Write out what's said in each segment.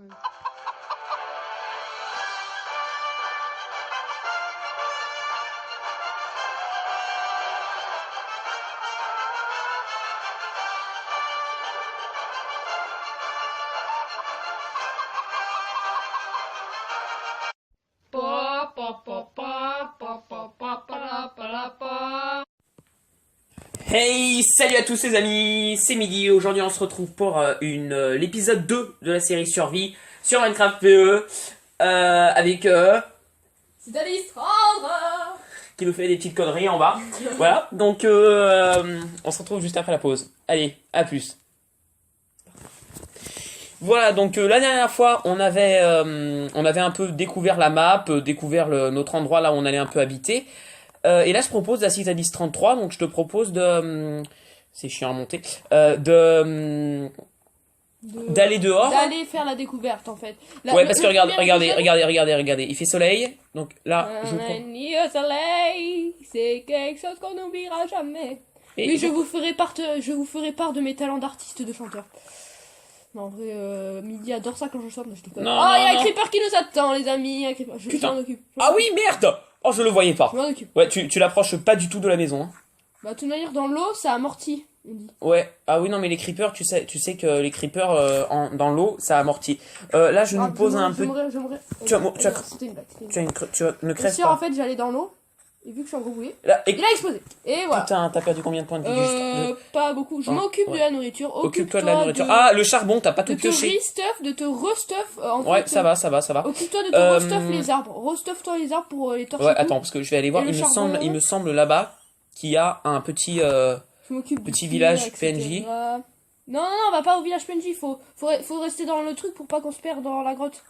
même. Hey, salut à tous les amis, c'est Midi. Aujourd'hui on se retrouve pour l'épisode 2 de la série Survie sur Minecraft PE avec C'est Alexandre qui nous fait des petites conneries en bas. Voilà, donc on se retrouve juste après la pause. Allez, à plus. Voilà, donc la dernière fois on avait un peu découvert la map, découvert notre endroit là où on allait un peu habiter. Et là, je propose la Citalis 33, donc je te propose de... c'est chiant à monter. D'aller dehors. D'aller faire la découverte en fait. Ouais, parce que regardez. Il fait soleil, donc là, je vous Un prends. nuit au soleil, c'est quelque chose qu'on n'oubliera jamais. Et Oui, je vous ferai part de mes talents d'artiste de chanteur. Non, en vrai, Midi adore ça quand je chante, mais je déconne. Non, Oh, il y a un non. creeper qui nous attend, les amis. Un creeper. Je Putain. m'en occupe. Ah oui, merde. Oh, je le voyais pas. Je m'en occupe. Ouais, tu l'approches pas du tout de la maison. Hein. Bah, de toute manière, dans l'eau, ça amortit, on dit. Ouais. Ah oui, non, mais les creepers, tu sais que les creepers dans l'eau, ça amortit. Là, je nous pose un peu. Tu as C'était une blague. Tu as tu as, ne Bien crève sûr, pas. en fait, j'allais dans l'eau, et vu que je suis embrouillé, Là, il a explosé. Et voilà. Putain, t'as perdu combien de points de vie juste Pas beaucoup. Je Ah, m'occupe ouais. de la nourriture. Occupe-toi de la nourriture. Ah, le charbon, t'as pas de tout te pioché. restuff, de te restuff. Ouais, ça va. Occupe-toi de te restuff les arbres. Restuff-toi les arbres pour les torcher. Ouais, attends, parce que je vais aller voir. Et le charbon. Il me semble là-bas qu'il y a un petit. Je m'occupe petit du village tir, etc. PNJ. Non, on va pas au village PNJ. Faut rester dans le truc pour pas qu'on se perde dans la grotte.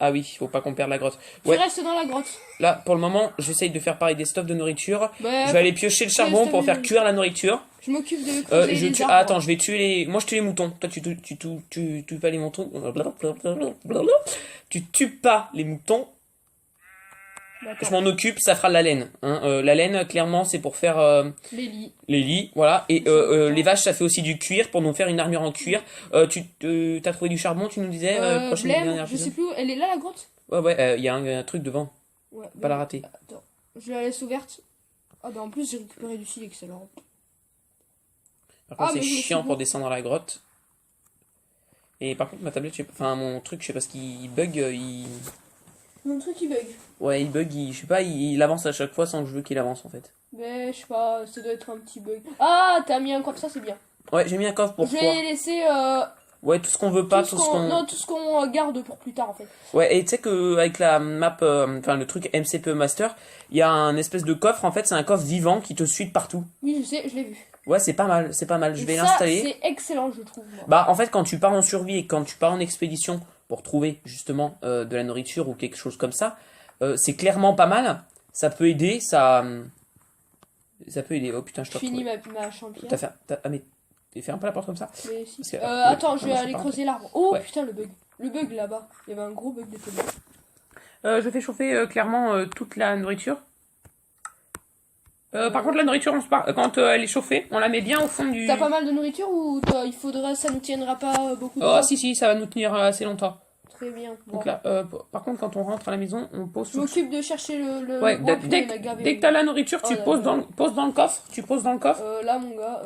Ah oui, faut pas qu'on perde la grotte. Tu Ouais, restes dans la grotte. là, pour le moment, j'essaye de faire pareil des stocks de nourriture. Bah, Je vais aller piocher le charbon je pour te faire mets- cuire la nourriture. Je m'occupe de creuser les arbres. Ah, attends, je vais tuer les. Moi, je tue les moutons. Toi, tu tues pas les moutons. Tu tues pas les moutons. Je D'accord. m'en occupe, ça fera de la laine. Hein. La laine, clairement, c'est pour faire Les lits. les lits, voilà. Et les vaches, ça fait aussi du cuir pour nous faire une armure en cuir. T'as trouvé du charbon, tu nous disais Blême, je sais plus où. Elle est là, la grotte? Ouais, il y a un truc devant. Ouais. Pas la rater. Attends. Je la laisse ouverte. Ah bah en plus j'ai récupéré du fil, excellent. Par contre, Ah, mais c'est je me chiant suis pour descendre dans la grotte. Et par contre, ma tablette, mon truc, je sais pas ce qu'il bug. Mon truc il bug. Ouais, il bug, je sais pas, il avance à chaque fois sans que je veux qu'il avance en fait. Mais je sais pas, ça doit être un petit bug. Ah, t'as mis un coffre, ça c'est bien. Ouais, j'ai mis un coffre pour Je vais quoi laisser Ouais, tout ce qu'on veut pas, tout ce qu'on garde pour plus tard en fait. Ouais, et tu sais que avec la map, le truc MCPE Master, il y a un espèce de coffre, en fait, c'est un coffre vivant qui te suit de partout. Oui, je sais, je l'ai vu. Ouais, c'est pas mal, je vais Et ça, l'installer. c'est excellent, je trouve. Moi. Bah, en fait, quand tu pars en survie et quand tu pars en expédition pour trouver justement de la nourriture ou quelque chose comme ça, c'est clairement pas mal. Ça peut aider, ça peut aider. Oh putain, je te Fini retrouve. ma championne. Ah mais ferme pas la porte comme ça. Mais si. Parce que- Attends, je vais moi, je aller peux pas creuser l'arbre. Oh Ouais. putain, le bug. Le bug là-bas. Il y avait un gros bug de télé. Je fais chauffer clairement toute la nourriture. Par contre, la nourriture, quand elle est chauffée, on la met bien au fond du. T'as pas mal de nourriture ou ça nous tiendra pas beaucoup de Oh, temps? si, ça va nous tenir assez longtemps. Très bien. Bon. Donc là, par contre, quand on rentre à la maison, on pose Je tout. m'occupe de chercher le Ouais, oh, putain, il m'a gavé. dès que t'as la nourriture, tu Oh, poses d'accord. poses dans le coffre. Tu poses dans le coffre. Là, mon gars,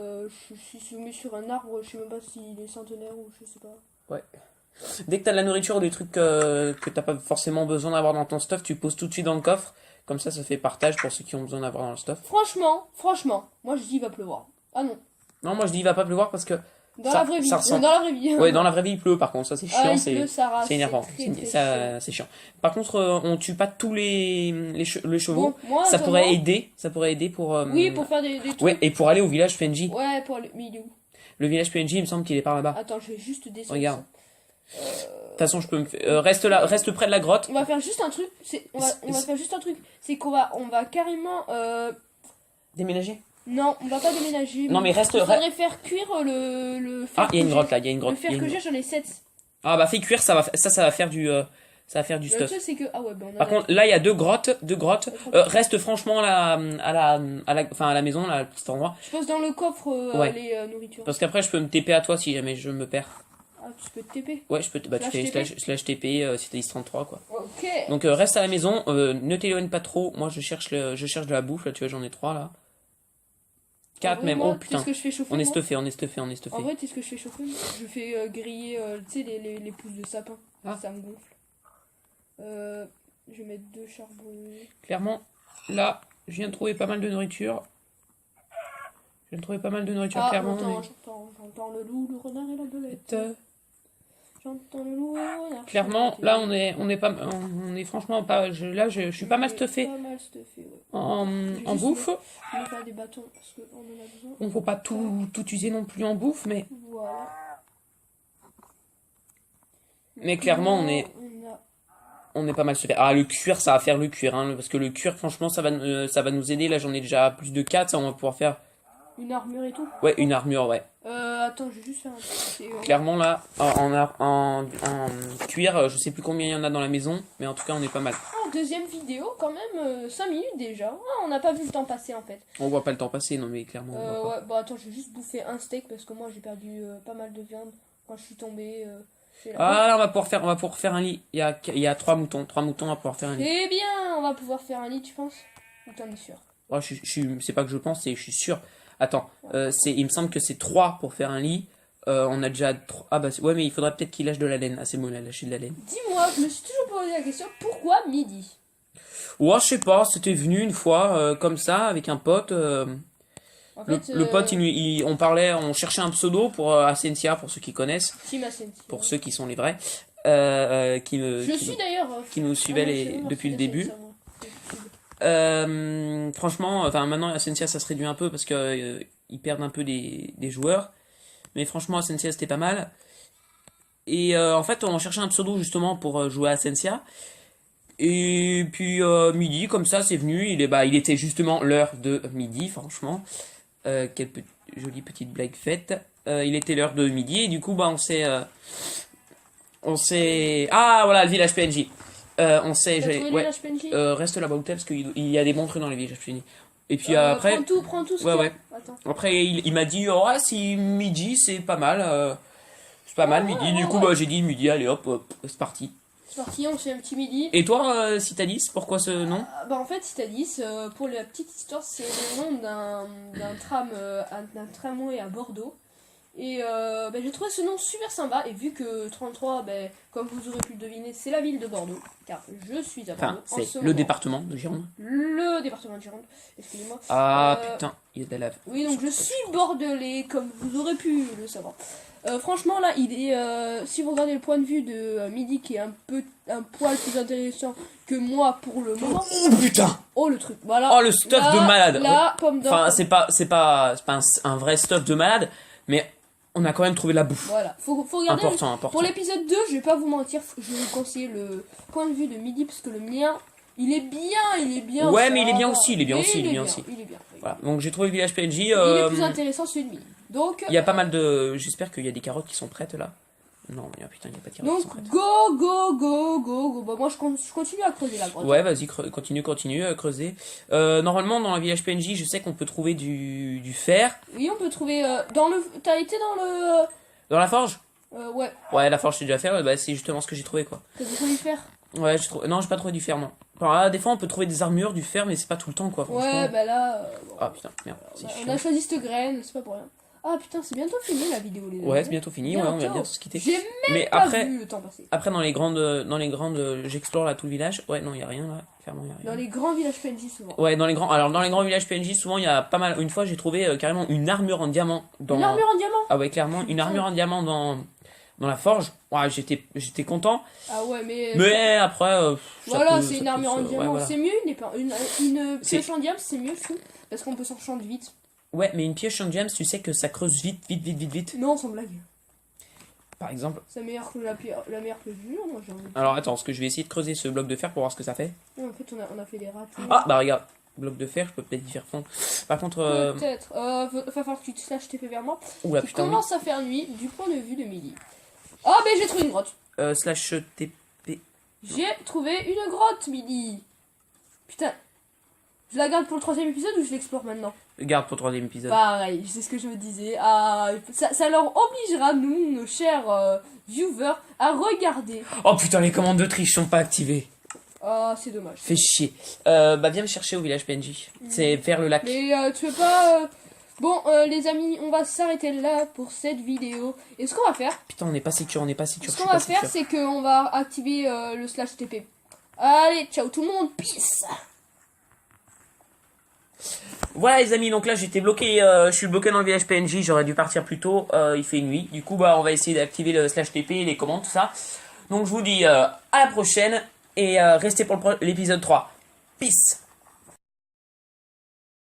je suis soumis sur un arbre, je sais même pas s'il est centenaire ou je sais pas. Dès que t'as de la nourriture ou des trucs que t'as pas forcément besoin d'avoir dans ton stuff, tu poses tout de suite dans le coffre. Comme ça fait partage pour ceux qui ont besoin d'avoir dans le stuff. Franchement, moi je dis il va pleuvoir. Ah non, Non, moi je dis il va pas pleuvoir parce que. dans Ça- la vraie vie. ça ressemble- Dans la vraie vie. Ouais, dans la vraie vie il pleut par contre, ça c'est Ah, chiant, il c'est pleut, Sarah, c'est énervant. très, très C'est chiant. Par contre, on tue pas tous les chevaux. Bon, moi, Ça pourrait attends, aider pour. Oui, pour faire des trucs. Ouais, et pour aller au village PNJ. Ouais, pour aller. Mais il est où? Le village PNJ, il me semble qu'il est par là-bas. Attends, je vais juste descendre. Regarde. ça. De toute façon, je peux me faire. Reste près de la grotte. On va faire juste un truc. On va faire juste un truc. C'est on va carrément. Déménager. Non, on va pas déménager. Non, mais reste. Il faudrait faire cuire le fer. Ah, il y a que une grotte j'ai. là, il y a une grotte. Le fer il y a que une j'ai, grotte. j'en ai 7. Ah bah fais cuire, ça va faire du Le stuff. truc, c'est que. Ah ouais, bah on a. Par contre, là il y a deux grottes. Reste franchement à la maison là, à cet endroit. Je pose dans le coffre Ouais. les nourritures. Parce qu'après je peux me TP à toi si jamais je me perds. Ah, tu peux te TP. Ouais, je peux. Bah, tu Slash fais TP. slash TP, Citadis 33, quoi. Ok. Donc, reste à la maison, ne t'éloigne pas trop. Moi, je cherche de la bouffe, là, tu vois, j'en ai 3, là. 4 En vrai, même. moi, Oh, tu sais putain. ce que je fais chauffer, On est moi stuffé, on est stuffé. En vrai, tu sais ce que je fais chauffer? Je fais griller, tu sais, les pousses de sapin. Ah. Ça me gonfle. Je vais mettre 2 charbons. Clairement, là, je viens de trouver pas mal de nourriture. Ah, clairement. j'entends le loup, le renard et la belette. Euh, J'entends le loup, le renard. Clairement, là, on est franchement pas. Je suis pas mal stuffé Pas mal stuffé, ouais. en Juste bouffe. Je vais faire des bâtons parce qu'on en a besoin. On faut pas tout user non plus en bouffe, mais Voilà. Mais clairement, on est pas mal stuffé. Ah, le cuir, ça va faire le cuir, hein, parce que le cuir, franchement, ça va nous aider. Là, j'en ai déjà plus de 4, ça, on va pouvoir faire. Une armure et tout. Ouais, une armure, ouais. Attends, je vais juste faire un truc. Clairement, là, en cuir, je sais plus combien il y en a dans la maison, mais en tout cas, on est pas mal. Ah, deuxième vidéo, quand même, 5 minutes déjà. Ah, on n'a pas vu le temps passer en fait. On voit pas le temps passer, non, mais clairement. On voit pas. Ouais, bon, attends, je vais juste bouffer un steak parce que moi j'ai perdu pas mal de viande quand je suis tombée. Ah, là, on va pouvoir faire un lit. Il y a 3 moutons. 3 moutons, on va pouvoir faire un lit. Eh bien, on va pouvoir faire un lit, tu penses? Ou t'en es sûr? Oh, c'est pas que je pense, c'est je suis sûr. Attends, il me semble que c'est 3 pour faire un lit. On a déjà 3. Ah bah ouais, mais il faudrait peut-être qu'il lâche de la laine. Ah, c'est bon, il a lâché de la laine. Dis-moi, je me suis toujours posé la question, pourquoi midi? Ouais, je sais pas, c'était venu une fois, comme ça, avec un pote. En fait, Le pote, on parlait, on cherchait un pseudo pour Ascensia, pour ceux qui connaissent, Team Ascension. pour ceux qui sont les vrais, qui nous suivaient depuis le début. Franchement, enfin maintenant Ascensia ça se réduit un peu parce que ils perdent un peu des joueurs, mais franchement Ascensia c'était pas mal. Et en fait on cherchait un pseudo justement pour jouer à Ascensia. Et puis midi comme ça c'est venu, il était justement l'heure de midi franchement. Quelle jolie petite blague faite. Il était l'heure de midi et du coup bah ah voilà le village PNJ. Reste là-bas où t'es parce qu'il y a des bons trucs dans les villages PNJ. Et puis après Prends tout ce ouais, qu'il y a. ouais. Attends. Après il m'a dit oh si midi c'est pas mal midi. Du coup bah j'ai dit midi, allez hop c'est parti. C'est parti, on fait un petit midi. Et toi Citadis, pourquoi ce nom? Bah en fait Citadis, pour la petite histoire, c'est le nom d'un tramway à Bordeaux. Et j'ai trouvé ce nom super sympa. Et vu que 33, comme vous aurez pu le deviner, c'est la ville de Bordeaux. Car je suis à Bordeaux. Enfin, c'est le département de Gironde. Le département de Gironde, excusez-moi. Ah putain, il y a de la lave. Oui, donc je suis bordelais, comme vous aurez pu le savoir. Franchement, là, si vous regardez le point de vue de Midi, qui est un poil plus intéressant que moi pour le moment. Oh putain! Oh le truc, voilà. Oh le stuff de malade! Là, pomme d'or. Enfin, c'est pas un vrai stuff de malade, mais on a quand même trouvé la bouffe. Voilà, faut regarder. Important. Pour l'épisode 2, je vais pas vous mentir, je vais vous conseiller le point de vue de Midi, parce que le mien, il est bien. Ouais, mais il est bien aussi, il est bien aussi. Voilà, donc j'ai trouvé le village PNJ. Il est plus intéressant celui de Midi. Donc, il y a pas mal de. J'espère qu'il y a des carottes qui sont prêtes là. Non, mais putain, il n'y a pas de carottes qui sont donc prêtes. go. Bah, moi je continue à creuser la grotte. Ouais, vas-y, continue à creuser. Normalement, dans le village PNJ, je sais qu'on peut trouver du fer. Oui, on peut trouver T'as été dans le. Dans la forge? Ouais. Ouais, la forge, c'est déjà fait. Ouais, bah, c'est justement ce que j'ai trouvé, quoi. T'as trouvé du fer? Ouais, non, j'ai pas trouvé du fer, non. Enfin, des fois, on peut trouver des armures, du fer, mais c'est pas tout le temps, quoi. Ouais, bah là. Ah putain, merde. On a choisi cette graine, c'est pas pour rien. Ah putain, c'est bientôt fini la vidéo, les amis. Ouais, c'est bientôt fini, ouais, on va bientôt se quitter. J'ai même pas vu le temps passer. Après, dans les grandes, j'explore là tout le village. Ouais, non, y a rien là. Clairement, y a rien. Dans les grands villages PNJ, souvent. Ouais, dans les grands villages PNJ, souvent, il y a pas mal. Une fois, j'ai trouvé carrément une armure en diamant. Une armure en diamant? Ah ouais, clairement, une armure en diamant dans la forge. Ouais, j'étais content. Ah ouais, mais après. Voilà, c'est une armure en diamant. voilà. C'est mieux une pioche en diamant, c'est mieux, fou. Parce qu'on peut s'enchaîner vite. Ouais, mais une pioche en gems, tu sais que ça creuse vite. Non, sans blague. Par exemple. C'est meilleur que la meilleure pioche du jour, moi j'ai envie de dire. Alors attends, parce que je vais essayer de creuser ce bloc de fer pour voir ce que ça fait. Ouais, en fait, on a fait des ratés. Ah, bah regarde. Bloc de fer, je peux peut-être y faire fondre. Par contre. Peut-être. Va falloir que tu te slash TP vers moi. Oula, Il putain. commence à faire nuit du point de vue de Midi. Ah, mais j'ai trouvé une grotte. Slash TP. J'ai trouvé une grotte, Midi. Putain. Je la garde pour le 3e épisode ou je l'explore maintenant? garde pour le troisième épisode. Pareil, c'est ce que je me disais. Ah, ça leur obligera, nous, nos chers viewers, à regarder. Oh putain, les commandes de triche sont pas activées. Ah, c'est dommage. Fais chier. Viens me chercher au village PNJ. C'est faire le lac. Mais tu veux pas... Bon, les amis, on va s'arrêter là pour cette vidéo. Et ce qu'on va faire... Putain, on n'est pas sécure, Ce qu'on va faire, c'est qu'on va activer le /TP. Allez, ciao tout le monde, peace. Voilà les amis, donc là j'étais bloqué, je suis bloqué dans le village PNJ, j'aurais dû partir plus tôt, il fait nuit. Du coup on va essayer d'activer le /TP, les commandes, tout ça. Donc je vous dis à la prochaine et restez pour l'épisode 3. Peace.